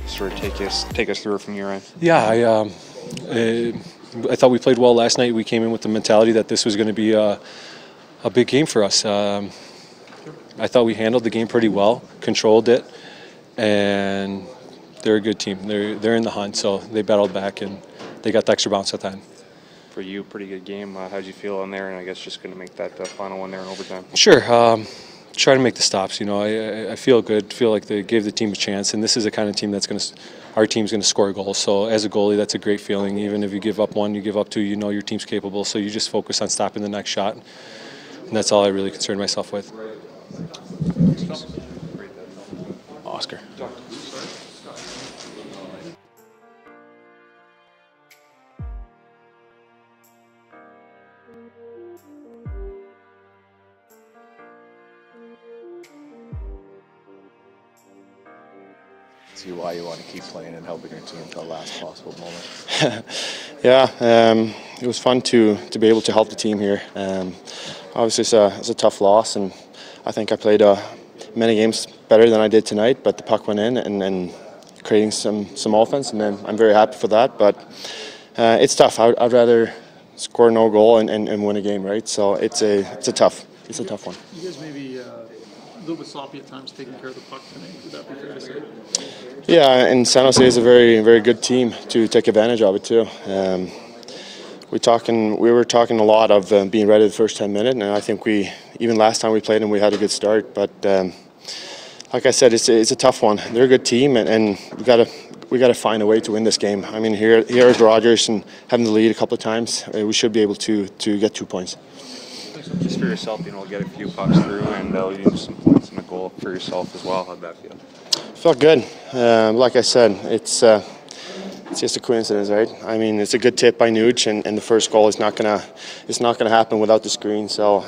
Sort of take us through it from your end. Yeah, I thought we played well last night. We came in with the mentality that this was going to be a big game for us. I thought we handled the game pretty well, controlled it, and they're a good team. They're in the hunt, so they battled back and they got the extra bounce at the end. For you, pretty good game. How did you feel on there? And I guess just going to make that final one there in overtime. Sure. Try to make the stops. You know, I feel good. Feel like they gave the team a chance, and this is the kind of team that's our team's going to score goals. So as a goalie, that's a great feeling. Even if you give up one, you give up two. You know your team's capable. So you just focus on stopping the next shot, and that's all I really concern myself with. Oscar. See why you want to keep playing and helping your team until the last possible moment. Yeah, it was fun to be able to help the team here. Obviously, it's a tough loss, and I think I played many games better than I did tonight. But the puck went in and creating some offense, and then I'm very happy for that. But it's tough. I'd rather score no goal and win a game, right? So it's a tough one. You guys maybe a little bit sloppy at times taking care of the puck tonight. Would that be fair to say? Yeah, and San Jose is a very, very good team to take advantage of it too. We were talking a lot of being ready the first 10 minutes, and I think even last time we played them, we had a good start. But like I said, it's a tough one. They're a good team, and we got to find a way to win this game. I mean, here at Rogers and having the lead a couple of times, we should be able to get 2 points. Just for yourself, get a few pucks through and lead some points and a goal for yourself as well. How'd that feel? Felt good. Like I said, it's just a coincidence, right? I mean, it's a good tip by Nuge, and the first goal is not gonna happen without the screen. So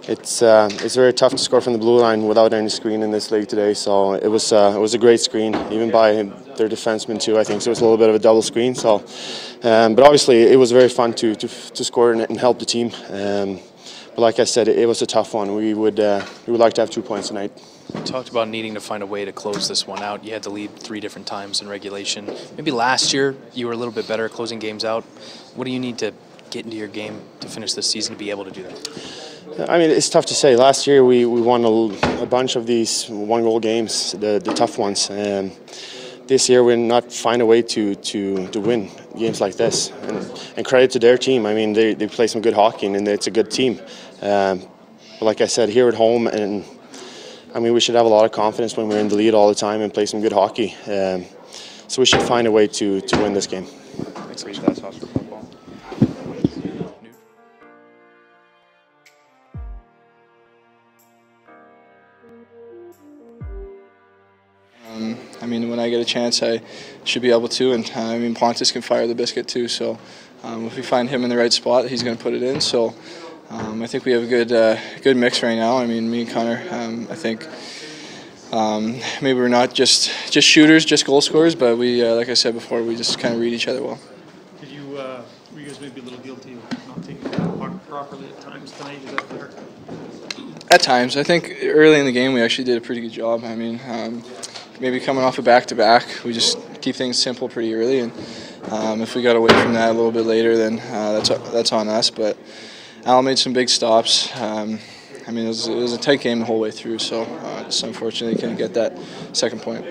it's very tough to score from the blue line without any screen in this league today. So it was a great screen, even by their defenseman too. I think so. It was a little bit of a double screen. So, but obviously it was very fun to score and help the team. But like I said, it was a tough one. We would like to have 2 points tonight. You talked about needing to find a way to close this one out. You had to lead 3 different times in regulation. Maybe last year you were a little bit better at closing games out. What do you need to get into your game to finish this season to be able to do that? I mean, it's tough to say. Last year we won a bunch of these one-goal games, the tough ones. This year we're not find a way to win games like this. And credit to their team. I mean, they play some good hockey, and it's a good team. But like I said, here at home, and I mean, we should have a lot of confidence when we're in the lead all the time and play some good hockey. So we should find a way to win this game. Thanks for that, Sauce, for football. I mean, when I get a chance, I should be able to, and I mean, Pontus can fire the biscuit too. So if we find him in the right spot, he's going to put it in. So I think we have a good mix right now. I mean, me and Connor, I think maybe we're not just shooters, just goal scorers, but we, like I said before, we just kind of read each other well. Were you guys maybe a little guilty of not taking the puck properly at times tonight? Is that fair? At times, I think early in the game we actually did a pretty good job. I mean, maybe coming off a back-to-back, we just keep things simple pretty early, and if we got away from that a little bit later, then that's on us. But Al made some big stops. I mean, it was a tight game the whole way through, so just unfortunately couldn't get that second point.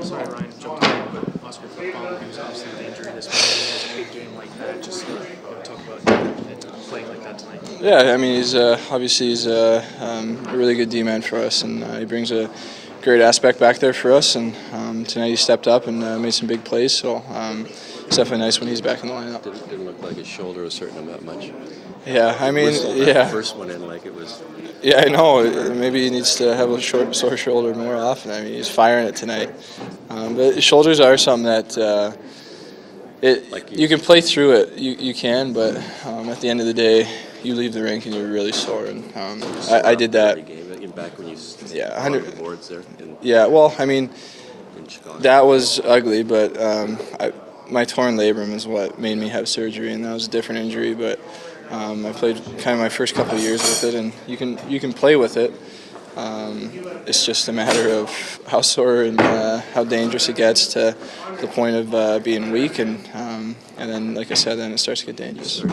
Sorry, Ryan, jumped in, but Oscar football, he was obviously with the injury this morning. It was a big game like that? Just talk about playing like that tonight. Yeah, I mean, he's obviously he's a really good D-man for us, and he brings a great aspect back there for us. And tonight he stepped up and made some big plays. So it's definitely nice when he's back in the lineup. Didn't look like his shoulder was hurting him that much. Yeah, I mean, yeah. The first one in like it was. Yeah, I know. Maybe he needs to have a sore shoulder more often. I mean, he's firing it tonight. But shoulders are something that you can play through it. You can, but at the end of the day, you leave the rink and you're really sore. And I did that. Back when you 100 boards there. Yeah, well, I mean, that was ugly, but my torn labrum is what made me have surgery, and that was a different injury. But I played kind of my first couple of years with it, and you can play with it. It's just a matter of how sore and how dangerous it gets to the point of being weak, and then, like I said, then it starts to get dangerous.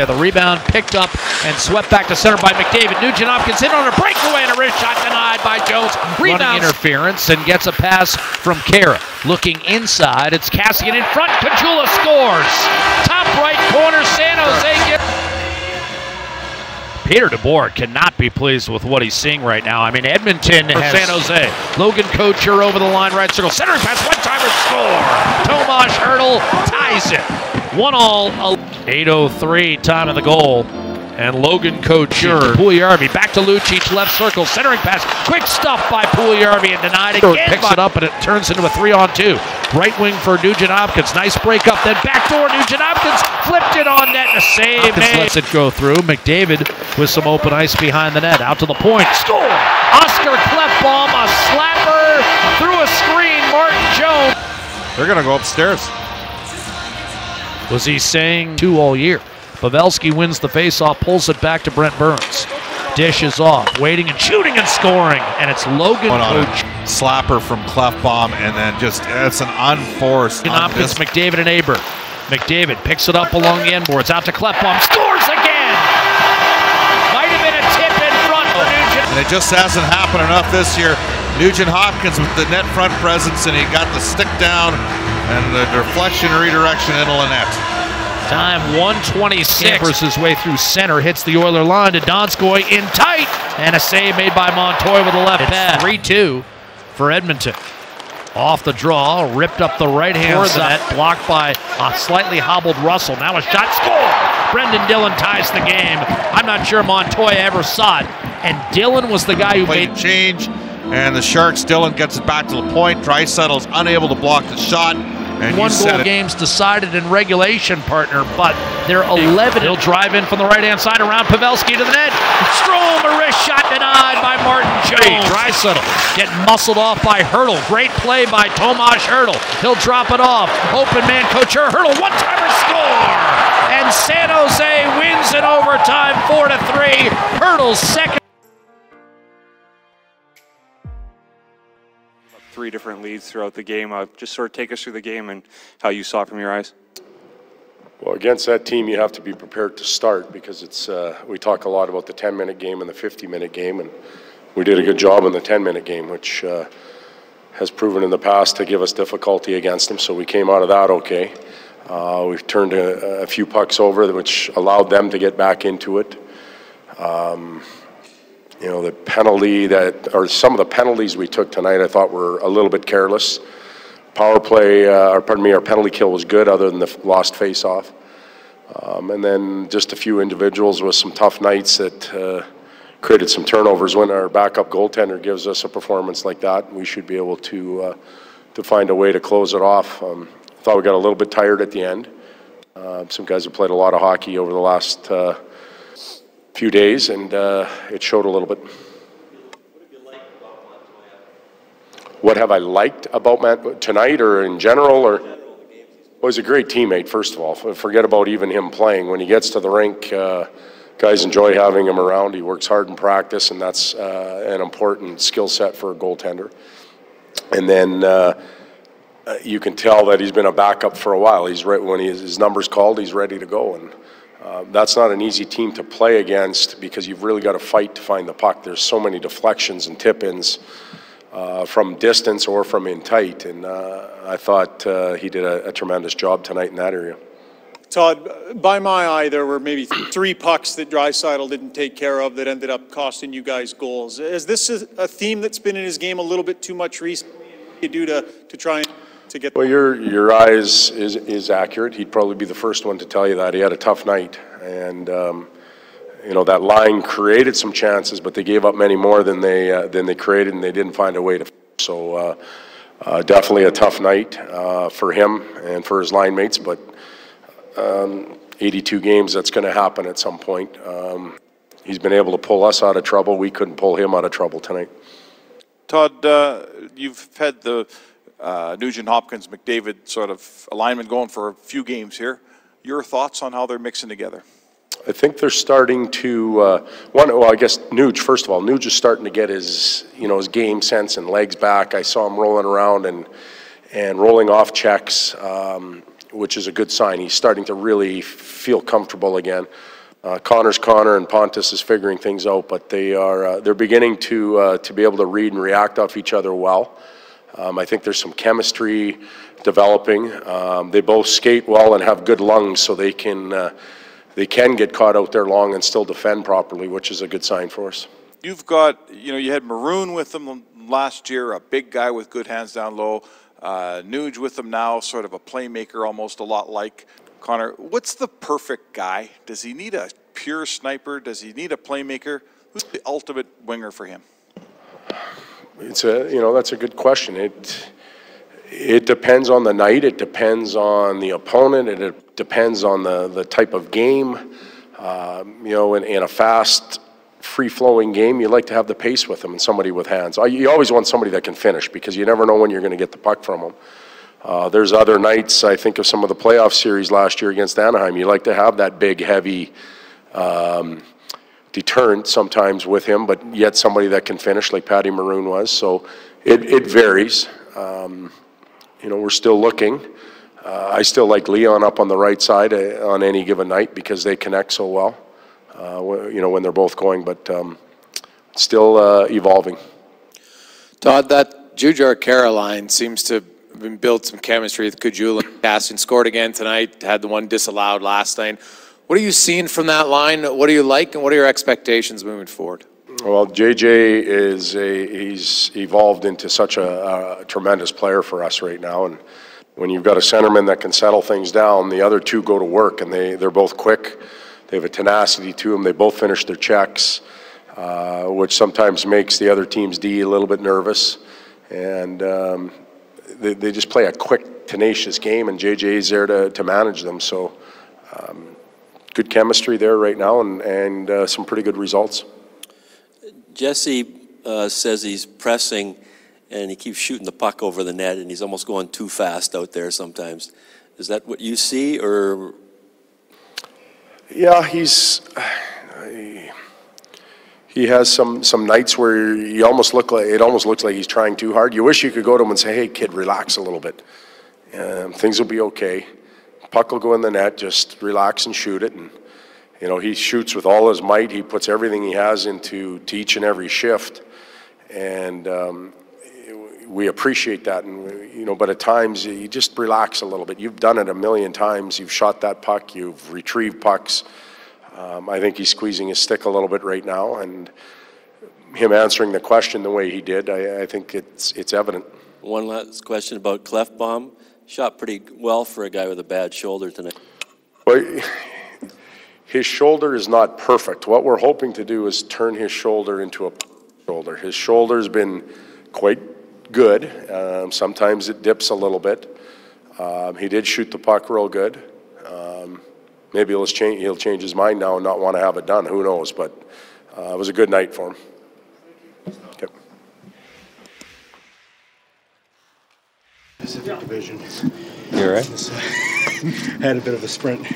The rebound picked up and swept back to center by McDavid. Nugent Hopkins in on a breakaway and a wrist shot denied by Jones. Rebound interference and gets a pass from Kara. Looking inside, it's Cassian in front. Caggiula scores. Top right corner, San Jose gets. Peter DeBoer cannot be pleased with what he's seeing right now. I mean, Edmonton has San Jose. Logan Couture over the line, right circle. Center pass, one-timer score. Tomas Hertl ties it. 1-all. 8:03 time of the goal And Logan Couture. Puljujarvi back to Lucic, left circle, centering pass. Quick stuff by Puljujarvi and denied again. Picks it up and it turns into a 3-on-2. Right wing for Nugent Hopkins. Nice break up, then backdoor. Nugent Hopkins flipped it on net and a save. Hopkins lets it go through. McDavid with some open ice behind the net. Out to the point. Score! Oscar Klefbom, a slapper through a screen. Martin Jones. They're going to go upstairs. Was he saying 2 all year? Pavelski wins the faceoff, pulls it back to Brent Burns. Dish is off, waiting and shooting and scoring, and it's Logan Couture. Slapper from Klefbom, and then just it's an unforced. Hopkins, McDavid, and Aber. McDavid picks it up along the end boards, out to Klefbom, scores again. Might have been a tip in front for Nugent. And it just hasn't happened enough this year. Nugent Hopkins with the net front presence, and he got the stick down and the deflection redirection into Lynette. Time 1:26. Campers his way through center, hits the Oiler line to Donskoy in tight, and a save made by Montoya with a left pad. 3-2 for Edmonton. Off the draw, ripped up the right-hand side, blocked by a slightly hobbled Russell. Now a shot, score! Brendan Dillon ties the game. I'm not sure Montoya ever saw it, and Dillon was the guy who made change, and the Sharks. Dillon gets it back to the point. Dreisaitl's unable to block the shot. And 1-goal games decided in regulation, partner, but they're 11. He'll drive in from the right-hand side around Pavelski to the net. Strome, a wrist shot denied by Martin Jones. Draisaitl getting muscled off by Hertl. Great play by Tomas Hertl. He'll drop it off. Open man, Couture. Hertl, one-timer score! And San Jose wins in overtime, 4-3. Hertl's second. 3 different leads throughout the game. Just sort of take us through the game and how you saw it from your eyes. Well, against that team, you have to be prepared to start because it's. We talk a lot about the 10-minute game and the 50-minute game, and we did a good job in the 10-minute game, which has proven in the past to give us difficulty against them. So we came out of that okay. We've turned a few pucks over, which allowed them to get back into it. You know, the penalty or some of the penalties we took tonight, I thought were a little bit careless. Power play, our penalty kill was good, other than the lost face-off. And then just a few individuals with some tough nights that created some turnovers. When our backup goaltender gives us a performance like that, we should be able to find a way to close it off. I thought we got a little bit tired at the end. Some guys have played a lot of hockey over the last few days, and it showed a little bit. What have I liked about tonight, or in general, or? Well, he's a great teammate, first of all. Forget about even him playing. When he gets to the rink, guys enjoy having him around. He works hard in practice, and that's an important skill set for a goaltender. And then you can tell that he's been a backup for a while. He's when his number's called, he's ready to go. And that's not an easy team to play against because you've really got to fight to find the puck. There's so many deflections and tip-ins from distance or from in tight, and I thought he did a tremendous job tonight in that area. Todd, by my eye, there were maybe 3 pucks that Draisaitl didn't take care of that ended up costing you guys goals. Is this a theme that's been in his game a little bit too much recently? You do to try to get. Well, your eyes is accurate. He'd probably be the first one to tell you that he had a tough night, and you know, that line created some chances, but they gave up many more than they created, and they didn't find a way to. So definitely a tough night for him and for his line mates, but 82 games, that's going to happen at some point. He's been able to pull us out of trouble. We couldn't pull him out of trouble tonight. Todd, you've had the Nugent Hopkins McDavid sort of alignment going for a few games here. Your thoughts on how they're mixing together? I think they're starting to well, I guess Nuge, first of all, Nuge is starting to get his game sense and legs back. I saw him rolling around and rolling off checks, which is a good sign. He's starting to really feel comfortable again. Connor's Connor, and Pontus is figuring things out, but they're beginning to be able to read and react off each other well. I think there's some chemistry developing. They both skate well and have good lungs, so they can get caught out there long and still defend properly, which is a good sign for us. You've got, you had Maroon with them last year, a big guy with good hands down low. Nuge with them now, sort of a playmaker, almost a lot like Connor. What's the perfect guy? Does he need a pure sniper? Does he need a playmaker? Who's the ultimate winger for him? It's that's a good question. It depends on the night. It depends on the opponent. It depends on the type of game. In a fast, free-flowing game, you like to have the pace with them and somebody with hands. You always want somebody that can finish because you never know when you're going to get the puck from them. There's other nights, I think of some of the playoff series last year against Anaheim. You like to have that big, heavy deterrent sometimes with him, but yet somebody that can finish like Patty Maroon was. So it varies. We're still looking. I still like Leon up on the right side on any given night because they connect so well, when they're both going, but still evolving. Todd, that Jujar Caroline seems to have been built some chemistry with Kajula and Cassian. Scored again tonight, had the one disallowed last night. What are you seeing from that line? What do you like, and what are your expectations moving forward? Well, JJ he's evolved into such a tremendous player for us right now, and when you've got a centerman that can settle things down, the other two go to work, and they're both quick. They have a tenacity to them. They both finish their checks, which sometimes makes the other team's D a little bit nervous, and they just play a quick, tenacious game, and JJ's there to manage them. So good chemistry there right now, and some pretty good results. Jesse says he's pressing and he keeps shooting the puck over the net and he's almost going too fast out there sometimes. Is that what you see, or? Yeah, he has some nights where it almost looks like he's trying too hard. You wish you could go to him and say, "Hey kid, relax a little bit. Things will be okay. Puck will go in the net, just relax and shoot it." And he shoots with all his might. He puts everything he has into each and every shift, and we appreciate that. And but at times you just relax a little bit. You've done it a million times. You've shot that puck. You've retrieved pucks. I think he's squeezing his stick a little bit right now, and him answering the question the way he did, I think it's evident. One last question about Clefbaum. Shot pretty well for a guy with a bad shoulder tonight. Well, his shoulder is not perfect. What we're hoping to do is turn his shoulder into a shoulder. His shoulder's been quite good. Sometimes it dips a little bit. He did shoot the puck real good. Maybe he'll change his mind now and not want to have it done. Who knows? But it was a good night for him. Okay. Pacific Division. You're right. Had a bit of a sprint.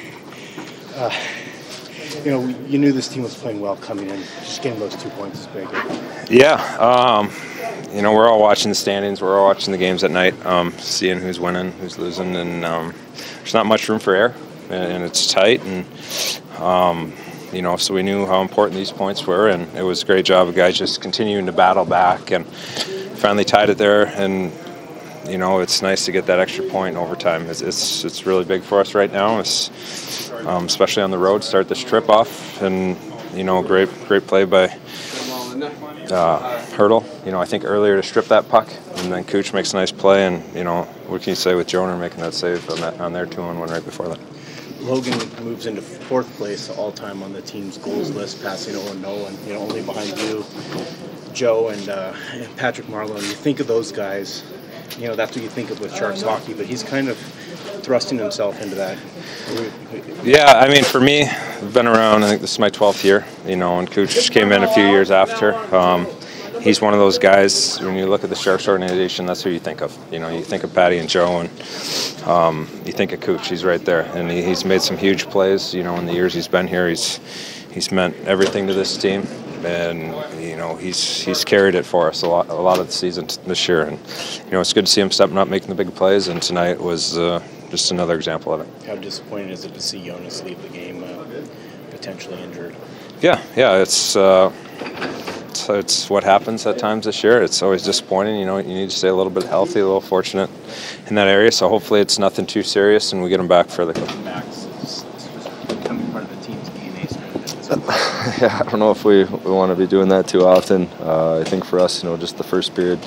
You knew this team was playing well coming in. Just getting those 2 points is big. Yeah. We're all watching the standings. We're all watching the games at night, seeing who's winning, who's losing, and there's not much room for error, and it's tight. And so we knew how important these points were, and it was a great job of guys just continuing to battle back and finally tied it there. And it's nice to get that extra point in overtime. It's really big for us right now, especially on the road. Start this trip off, and great play by Hurdle. I think earlier to strip that puck, and then Cooch makes a nice play. And what can you say with Joner making that save on their 2-on-1 right before that? Logan moves into 4th place all-time on the team's goals list, passing 0-0, and only behind you, Joe, and Patrick Marleau. And you think of those guys. That's what you think of with Sharks hockey, but he's kind of thrusting himself into that. Yeah, for me, I've been around, I think this is my 12th year, and Cooch came in a few years after. He's one of those guys, when you look at the Sharks organization, that's who you think of. You think of Patty and Joe, and you think of Cooch. He's right there, and he's made some huge plays. In the years he's been here, he's meant everything to this team. And he's carried it for us a lot of the season this year, and it's good to see him stepping up, making the big plays. And tonight was just another example of it. How disappointing is it to see Jonas leave the game potentially injured? Yeah, it's what happens at times this year. It's always disappointing. You need to stay a little bit healthy, a little fortunate in that area. So hopefully it's nothing too serious, and we get him back for the. Yeah, I don't know if we want to be doing that too often. I think for us, just the first period,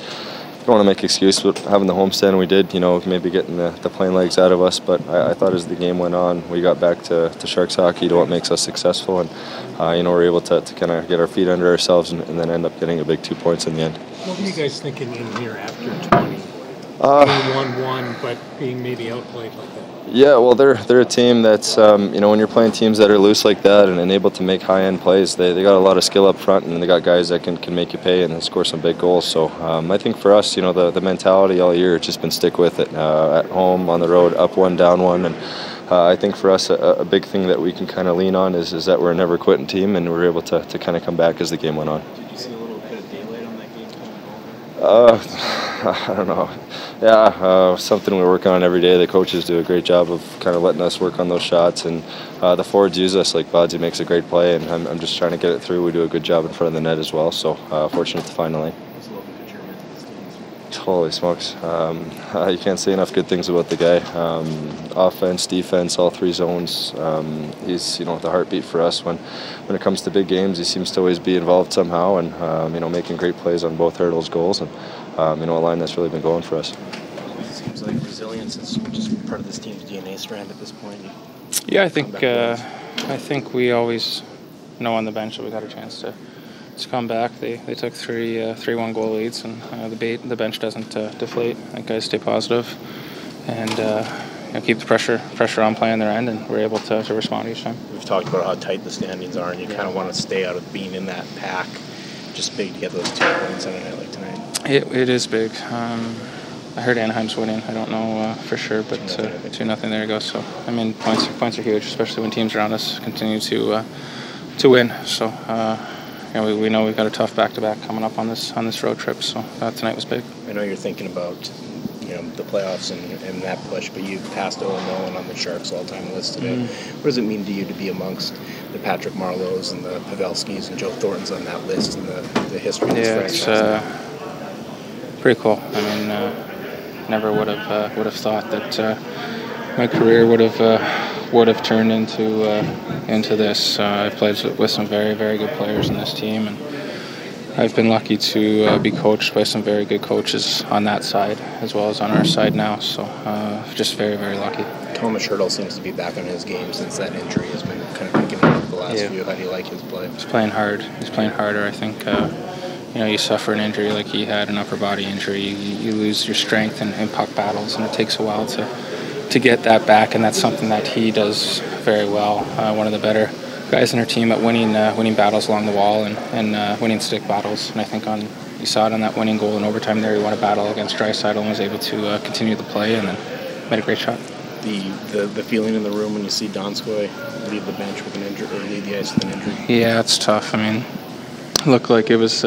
don't want to make excuse, but having the homestand we did, maybe getting the playing legs out of us. But I thought as the game went on, we got back to Sharks hockey, to what makes us successful, and we're able to kind of get our feet under ourselves and then end up getting a big 2 points in the end. What were you guys thinking in here after 20? Being 1-1, but being maybe outplayed like that. Yeah, well, they're a team that's when you're playing teams that are loose like that and able to make high-end plays, they got a lot of skill up front, and they got guys that can make you pay and score some big goals. So I think for us, the mentality all year has just been stick with it. At home, on the road, up one, down one, and I think for us a big thing that we can kind of lean on is that we're a never quitting team, and we're able to kind of come back as the game went on. Did you see a little bit of daylight on that game coming over? I don't know. Yeah, something we work on every day. The coaches do a great job of kind of letting us work on those shots, and the forwards use us. Like Bodsy makes a great play, and I'm just trying to get it through. We do a good job in front of the net as well, so fortunate to find the lane. Holy smokes. You can't say enough good things about the guy. Offense, defense, all three zones. He's the heartbeat for us. When it comes to big games, he seems to always be involved somehow, and making great plays on both hurdles goals, and a line that's really been going for us. It seems like resilience is just part of this team's DNA strand at this point. Yeah, I think we always know on the bench that we got a chance to come back. They took three 1-goal leads, and the bench doesn't deflate. I think guys stay positive and keep the pressure on play on their end, and we're able to respond each time. We've talked about how tight the standings are, and you kind of want to stay out of being in that pack. Just big to get those 2 points on a night like tonight. It is big. I heard Anaheim's winning. I don't know for sure, but 2-0 there you go. So I mean, points are huge, especially when teams around us continue to win. So. We know we've got a tough back-to-back coming up on this road trip, so tonight was big. I know you're thinking about the playoffs and that push, but you passed 0-0 on the Sharks all-time list today. What does it mean to you to be amongst the Patrick Marleaus and the Pavelskis and Joe Thorntons on that list and the history of this franchise? It's pretty cool. I mean, never would have thought that my career would have turned into this. I've played with some very, very good players in this team, and I've been lucky to be coached by some very good coaches on that side as well as on our side now. So just very, very lucky. Thomas Hertl seems to be back on his game since that injury has been kind of picking up the last few. How do you like his play? He's playing hard. He's playing harder. I think you suffer an injury like he had, an upper body injury, you lose your strength in puck battles, and it takes a while to get that back, and that's something that he does very well. One of the better guys in our team at winning battles along the wall and winning stick battles. And I think you saw it on that winning goal in overtime there. He won a battle against Draisaitl and was able to continue the play and then made a great shot. The feeling in the room when you see Donskoy leave the bench with an injury or leave the ice with an injury. Yeah, it's tough. I mean, it looked like it was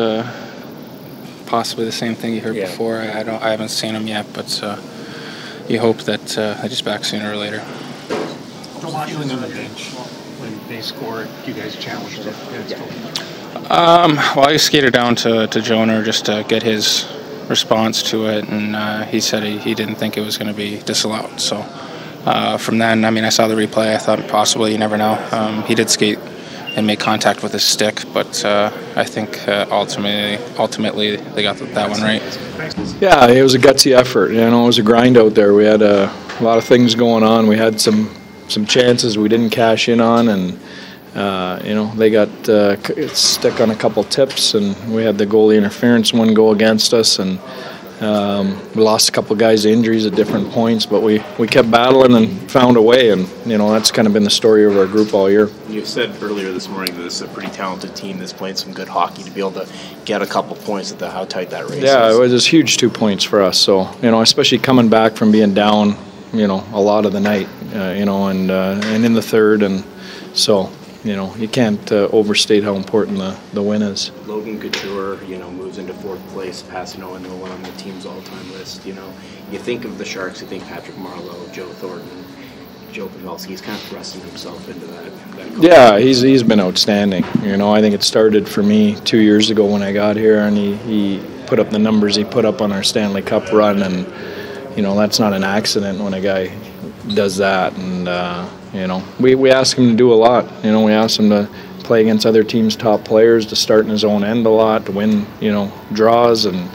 possibly the same thing you heard before. I haven't seen him yet, but you hope that he's back sooner or later. What's the feeling on the bench when they scored? You guys challenged it. Well, I skated down to Jonah just to get his response to it, and he said he didn't think it was going to be disallowed. So from then, I mean, I saw the replay. I thought possibly, you never know. He did skate and make contact with his stick, but I think ultimately they got that one right. Yeah, it was a gutsy effort. It was a grind out there. We had a lot of things going on. We had some chances we didn't cash in on, and they got stuck on a couple tips, and we had the goalie interference one go against us, and we lost a couple guys to injuries at different points, but we kept battling and found a way, and that's kind of been the story of our group all year. You said earlier this morning that this is a pretty talented team that's playing some good hockey to be able to get a couple points at how tight that race is. Yeah, it was huge 2 points for us. So especially coming back from being down, a lot of the night, and in the third, and so. You can't overstate how important the win is. Logan Couture, moves into 4th place, passing 0-1 on the team's all-time list. You think of the Sharks, you think Patrick Marleau, Joe Thornton, Joe Pavelski. He's kind of thrusting himself into that yeah, he's been outstanding. I think it started for me 2 years ago when I got here, and he put up the numbers he put up on our Stanley Cup run, and that's not an accident when a guy does that, and we ask him to do a lot. We ask him to play against other teams' top players, to start in his own end a lot, to win draws, and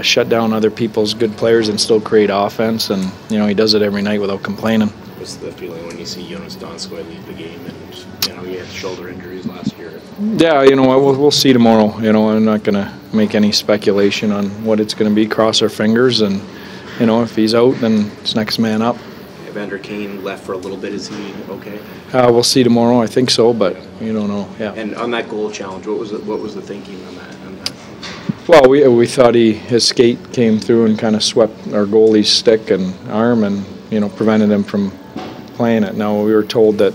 shut down other people's good players and still create offense. And he does it every night without complaining. What's the feeling when you see Jonas Donskoy leave the game, and he had shoulder injuries last year? Yeah, we'll see tomorrow. I'm not going to make any speculation on what it's going to be. Cross our fingers, and if he's out, then it's next man up. Evander Kane left for a little bit. Is he okay? We'll see tomorrow. I think so, but you don't know. Yeah. And on that goal challenge, what was the thinking on that? Well, we thought his skate came through and kind of swept our goalie's stick and arm, and prevented him from playing it. Now we were told that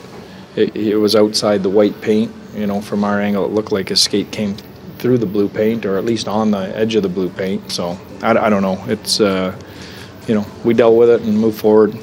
it was outside the white paint. From our angle, it looked like his skate came through the blue paint, or at least on the edge of the blue paint. So I don't know. It's we dealt with it and moved forward.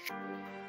Thank you.